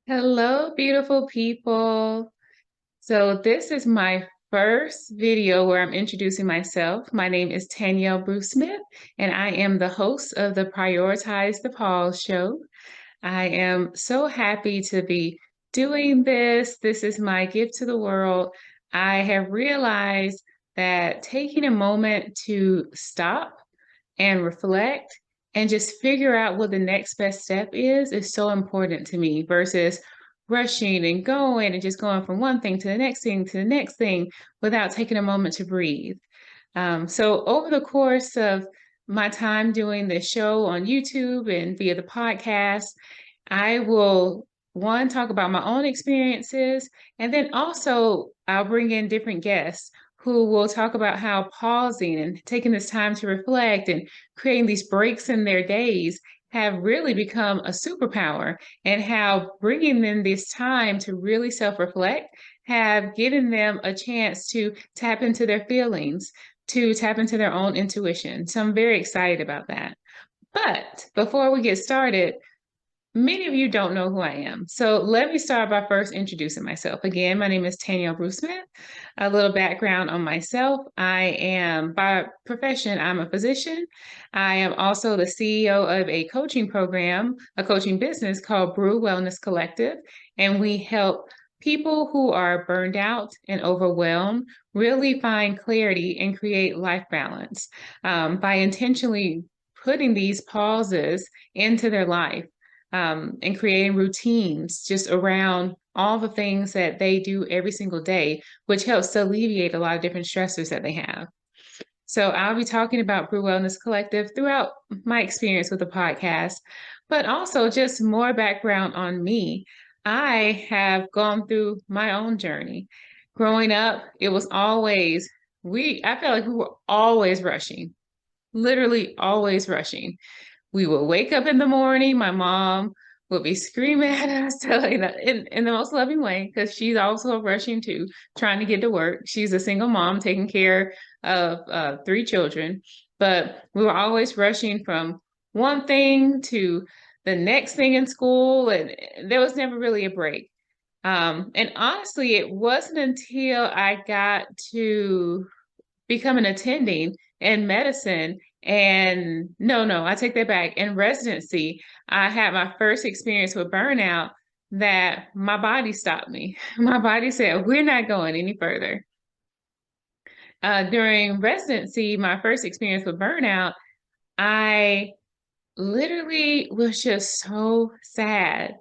Hello, beautiful people. So this is my first video where I'm introducing myself. My name is Tanya Bruce Smith, and I am the host of the Prioritize the Pause show. I am so happy to be doing this. This is my gift to the world. I have realized that taking a moment to stop and reflect and just figure out what the next best step is so important to me versus rushing and going and just going from one thing to the next thing to the next thing without taking a moment to breathe. So over the course of my time doing this show on YouTube and via the podcast, I will one talk about my own experiences, and then also I'll bring in different guests who will talk about how pausing and taking this time to reflect and creating these breaks in their days have really become a superpower, and how bringing in this time to really self-reflect have given them a chance to tap into their feelings, to tap into their own intuition. So I'm very excited about that. But before we get started, many of you don't know who I am. So let me start by first introducing myself. Again, my name is Tanya Bruce Smith. A little background on myself. I am, by profession, I'm a physician. I am also the CEO of a coaching program, a coaching business called Brew Wellness Collective. And we help people who are burned out and overwhelmed really find clarity and create life balance by intentionally putting these pauses into their life, and creating routines just around all the things that they do every single day, which helps to alleviate a lot of different stressors that they have. So I'll be talking about Brew Wellness Collective throughout my experience with the podcast, but also just more background on me. I have gone through my own journey. Growing up, it was always, I felt like we were always rushing, literally always rushing. We would wake up in the morning. My mom would be screaming at us, telling us in the most loving way, because she's also rushing too, trying to get to work. She's a single mom taking care of three children. But we were always rushing from one thing to the next thing in school, and there was never really a break. And honestly, it wasn't until I got to become an attending in medicine. And no, I take that back. In residency, I had my first experience with burnout that my body stopped me. My body said, we're not going any further. During residency, my first experience with burnout, I literally was just so sad.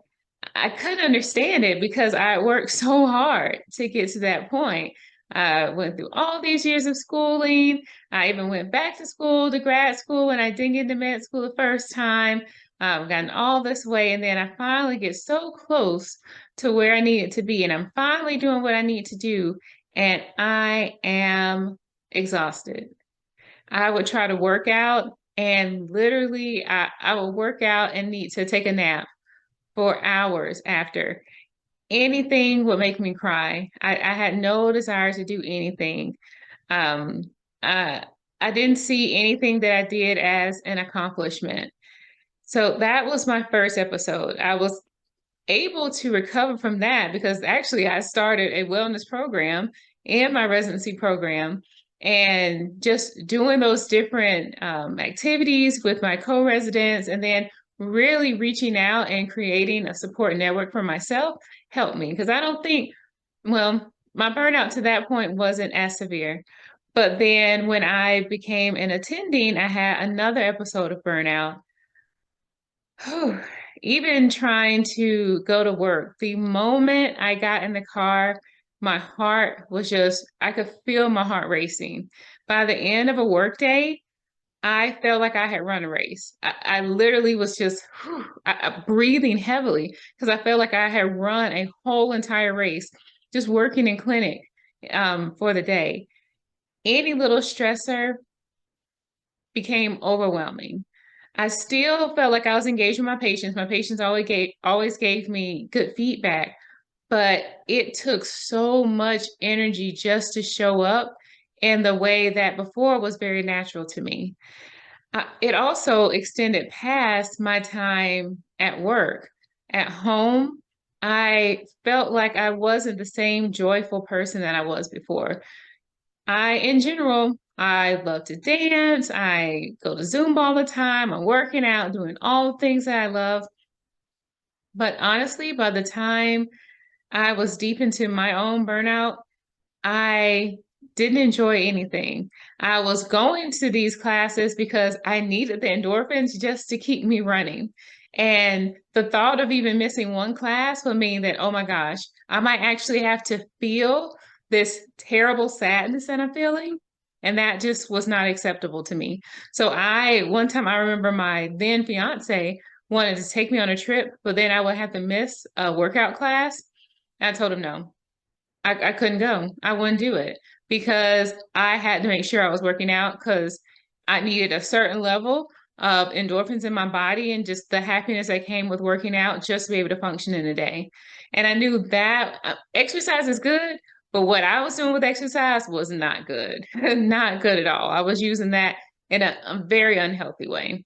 I couldn't understand it because I worked so hard to get to that point. I went through all these years of schooling. I even went back to school, to grad school, and I didn't get into med school the first time. I've gotten all this way, and then I finally get so close to where I need it to be, and I'm finally doing what I need to do, and I am exhausted. I would try to work out, and literally, I would work out and need to take a nap for hours after. Anything would make me cry. I had no desire to do anything. Um, I, I didn't see anything that I did as an accomplishment. So that was my first episode. I was able to recover from that because actually I started a wellness program in my residency program, and just doing those different activities with my co-residents, and then really reaching out and creating a support network for myself helped me, because I don't think, well, my burnout to that point wasn't as severe. But then when I became an attending, I had another episode of burnout. Even trying to go to work, the moment I got in the car, my heart was just, I could feel my heart racing. By the end of a workday, I felt like I had run a race. I literally was just breathing heavily because I felt like I had run a whole entire race, just working in clinic for the day. Any little stressor became overwhelming. I still felt like I was engaged with my patients. My patients always gave me good feedback, but it took so much energy just to show up in the way that before was very natural to me. It also extended past my time at work. At home, I felt like I wasn't the same joyful person that I was before. In general, I love to dance. I go to Zumba all the time. I'm working out, doing all the things that I love. But honestly, by the time I was deep into my own burnout, I didn't enjoy anything. I was going to these classes because I needed the endorphins just to keep me running. And the thought of even missing one class would mean that, oh my gosh, I might actually have to feel this terrible sadness that I'm feeling. And that just was not acceptable to me. So one time I remember my then fiance wanted to take me on a trip, but then I would have to miss a workout class. I told him no. I couldn't go. I wouldn't do it because I had to make sure I was working out because I needed a certain level of endorphins in my body and just the happiness that came with working out just to be able to function in a day. And I knew that exercise is good, but what I was doing with exercise was not good, not good at all. I was using that in a very unhealthy way.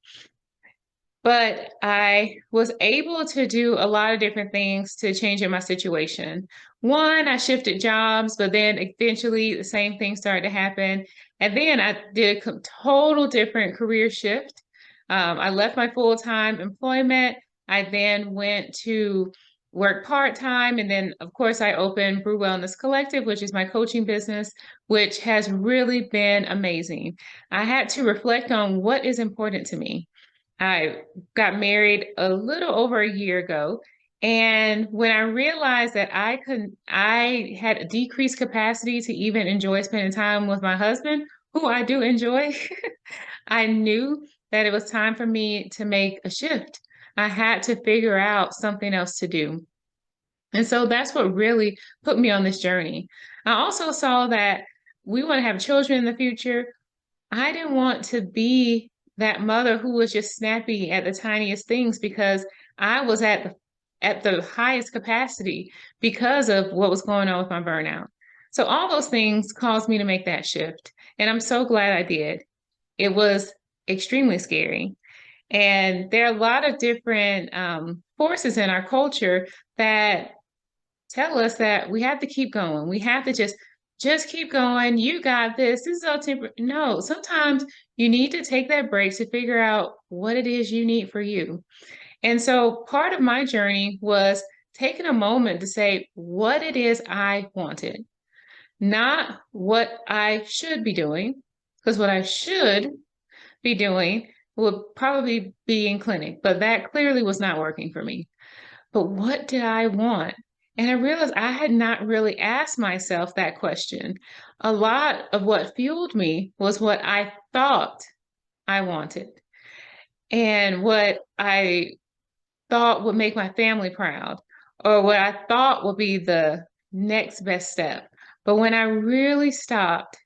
But I was able to do a lot of different things to change in my situation. One, I shifted jobs, but then eventually the same thing started to happen. And then I did a total different career shift. I left my full-time employment. I then went to work part-time. And then, of course, I opened Brew Wellness Collective, which is my coaching business, which has really been amazing. I had to reflect on what is important to me. I got married a little over a year ago. And when I realized that I had a decreased capacity to even enjoy spending time with my husband, who I do enjoy, I knew that it was time for me to make a shift. I had to figure out something else to do. And so that's what really put me on this journey. I also saw that we want to have children in the future. I didn't want to be that mother who was just snappy at the tiniest things because I was at the highest capacity because of what was going on with my burnout. So all those things caused me to make that shift. And I'm so glad I did. It was extremely scary. And there are a lot of different forces in our culture that tell us that we have to keep going. We have to just keep going. You got this. This is all temporary. No, sometimes you need to take that break to figure out what it is you need for you. And so part of my journey was taking a moment to say what it is I wanted, not what I should be doing, because what I should be doing would probably be in clinic, but that clearly was not working for me. But what did I want? And I realized I had not really asked myself that question. A lot of what fueled me was what I thought I wanted and what I thought would make my family proud or what I thought would be the next best step. But when I really stopped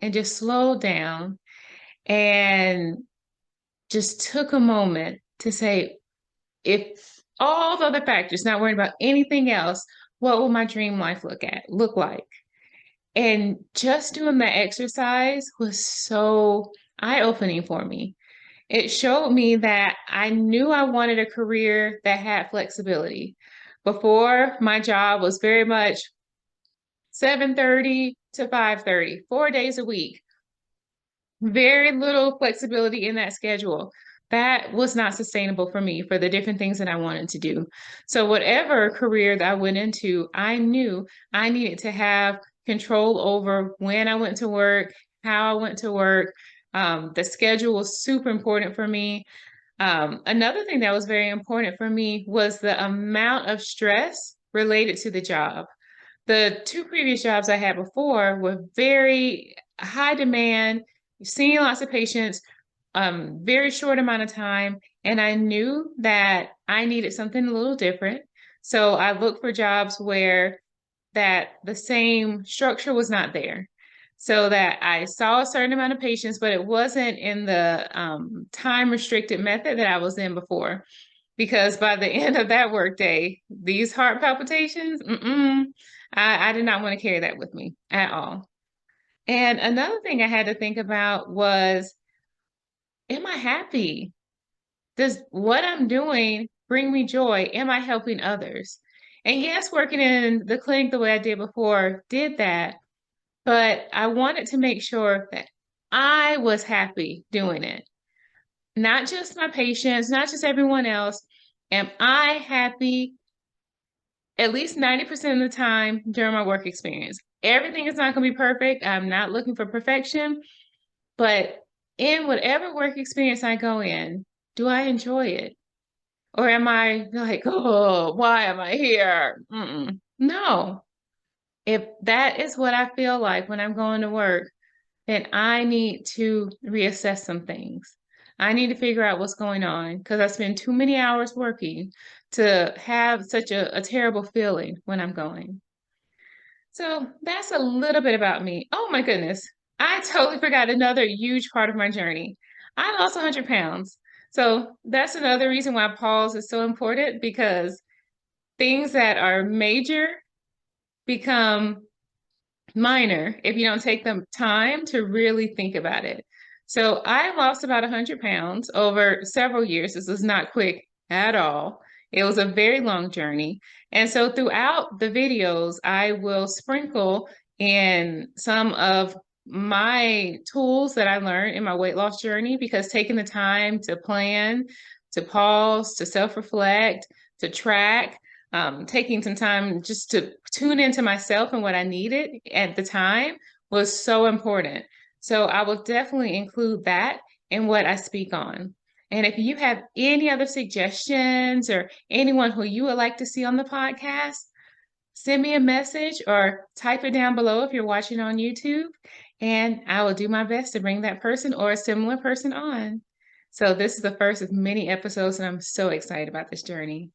and just slowed down and just took a moment to say, if all the other factors, not worrying about anything else, what will my dream life look like? And just doing that exercise was so eye-opening for me. It showed me that I knew I wanted a career that had flexibility. Before, my job was very much 7:30 to 5:30, 4 days a week. Very little flexibility in that schedule. That was not sustainable for me for the different things that I wanted to do. So whatever career that I went into, I knew I needed to have control over when I went to work, how I went to work. The schedule was super important for me. Another thing that was very important for me was the amount of stress related to the job. The two previous jobs I had before were very high demand, seeing lots of patients, very short amount of time. And I knew that I needed something a little different. So I looked for jobs where that the same structure was not there. So that I saw a certain amount of patients, but it wasn't in the time restricted method that I was in before. Because by the end of that workday, these heart palpitations, I did not want to carry that with me at all. And another thing I had to think about was, am I happy? Does what I'm doing bring me joy? Am I helping others? And yes, working in the clinic the way I did before did that, but I wanted to make sure that I was happy doing it. Not just my patients, not just everyone else. Am I happy at least 90% of the time during my work experience? Everything is not going to be perfect. I'm not looking for perfection, but in whatever work experience I go in, do I enjoy it? Or am I like, oh, why am I here? No. If that is what I feel like when I'm going to work, then I need to reassess some things. I need to figure out what's going on because I spend too many hours working to have such a terrible feeling when I'm going. So that's a little bit about me. Oh my goodness. I totally forgot another huge part of my journey. I lost 100 pounds. So that's another reason why pause is so important because things that are major become minor if you don't take the time to really think about it. So I lost about 100 pounds over several years. This was not quick at all. It was a very long journey. And so throughout the videos, I will sprinkle in some of my tools that I learned in my weight loss journey because taking the time to plan, to pause, to self-reflect, to track, taking some time just to tune into myself and what I needed at the time was so important. So I will definitely include that in what I speak on. And if you have any other suggestions or anyone who you would like to see on the podcast, send me a message or type it down below if you're watching on YouTube, and I will do my best to bring that person or a similar person on. So this is the first of many episodes, and I'm so excited about this journey.